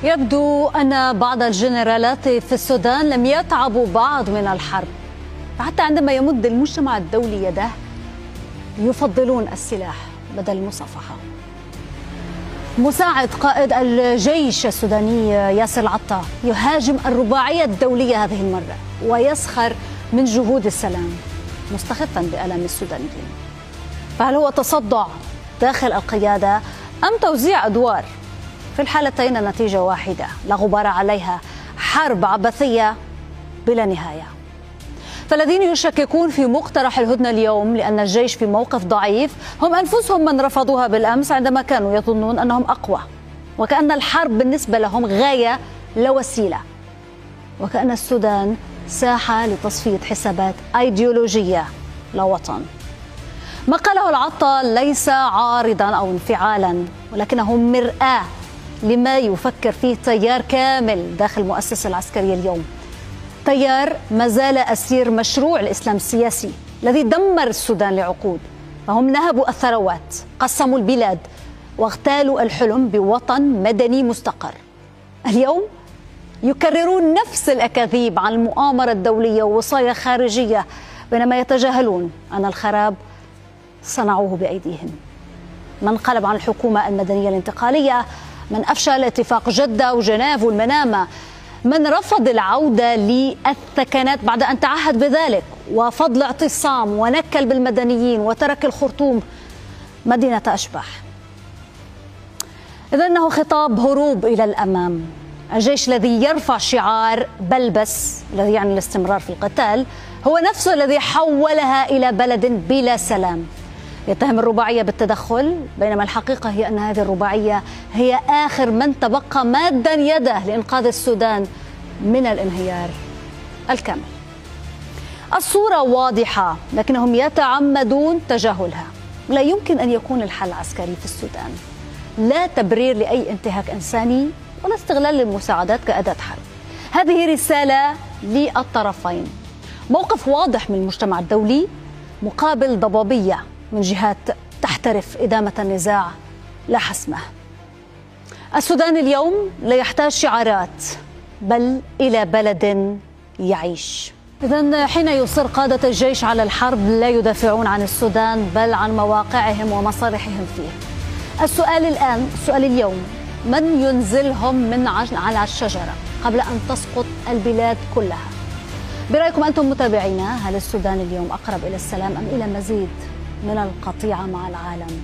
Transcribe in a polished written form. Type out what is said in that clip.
يبدو أن بعض الجنرالات في السودان لم يتعبوا بعد من الحرب، فحتى عندما يمد المجتمع الدولي يده يفضلون السلاح بدل المصافحة. مساعد قائد الجيش السوداني ياسر العطا يهاجم الرباعية الدولية هذه المرة ويسخر من جهود السلام مستخفا بآلام السودانيين. فهل هو تصدع داخل القيادة أم توزيع أدوار؟ في الحالتين النتيجة واحدة لا غبار عليها، حرب عبثية بلا نهاية. فالذين يشككون في مقترح الهدنة اليوم لأن الجيش في موقف ضعيف هم أنفسهم من رفضوها بالأمس عندما كانوا يظنون أنهم أقوى، وكأن الحرب بالنسبة لهم غاية لا وسيلة، وكأن السودان ساحة لتصفية حسابات أيديولوجية لا وطن. ما قاله العطا ليس عارضا أو انفعالا، ولكنه مرآة لما يفكر فيه تيار كامل داخل المؤسسة العسكرية اليوم، تيار ما زال أسير مشروع الإسلام السياسي الذي دمر السودان لعقود. فهم نهبوا الثروات، قسموا البلاد، واغتالوا الحلم بوطن مدني مستقر. اليوم يكررون نفس الأكاذيب عن المؤامرة الدولية ووصايا خارجية، بينما يتجاهلون أن الخراب صنعوه بأيديهم. من قلب عن الحكومة المدنية الانتقالية، من أفشل اتفاق جدة وجنيف والمنامة، من رفض العودة للثكنات بعد أن تعهد بذلك، وفضل اعتصام ونكل بالمدنيين وترك الخرطوم مدينة أشباح. إذن إنه خطاب هروب إلى الأمام. الجيش الذي يرفع شعار بلبس الذي يعني الاستمرار في القتال هو نفسه الذي حولها إلى بلد بلا سلام. يتهم الرباعية بالتدخل، بينما الحقيقة هي أن هذه الرباعية هي آخر من تبقى مادا يده لإنقاذ السودان من الانهيار الكامل. الصورة واضحة، لكنهم يتعمدون تجاهلها. لا يمكن أن يكون الحل عسكري في السودان، لا تبرير لأي انتهاك إنساني ولا استغلال للمساعدات كأداة حرب. هذه رسالة للطرفين، موقف واضح من المجتمع الدولي مقابل ضبابية من جهات تحترف إدامة النزاع لا حسمه. السودان اليوم لا يحتاج شعارات بل إلى بلد يعيش. إذن حين يصر قادة الجيش على الحرب لا يدافعون عن السودان بل عن مواقعهم ومصالحهم فيه. السؤال اليوم، من ينزلهم من على الشجرة قبل أن تسقط البلاد كلها؟ برأيكم أنتم متابعينا، هل السودان اليوم أقرب إلى السلام أم إلى مزيد من القطيعة مع العالم؟